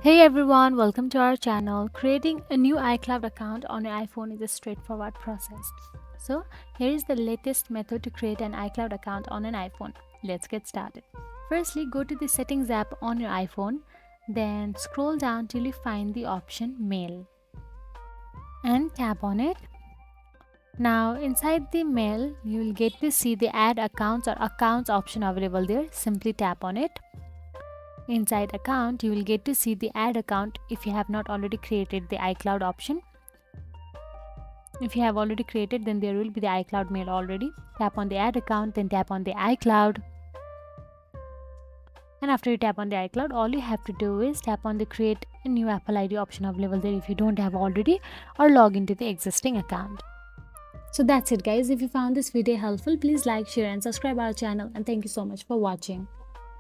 Hey everyone, welcome to our channel. Creating a new iCloud account on your iPhone is a straightforward process. So, here is the latest method to create an iCloud account on an iPhone. Let's get started. Firstly, go to the Settings app on your iPhone, then scroll down till you find the option Mail and tap on it. Now, inside the mail, you will get to see the Add Accounts or Accounts option available there. Simply tap on it. Inside account, you will get to see the add account if you have not already created the iCloud option. If you have already created, then there will be the iCloud mail already. Tap on the add account, then tap on the iCloud. And after you tap on the iCloud, all you have to do is tap on the create a new Apple ID option available there if you don't have already, or log into the existing account. So that's it guys. If you found this video helpful, please like, share and subscribe our channel, and thank you so much for watching.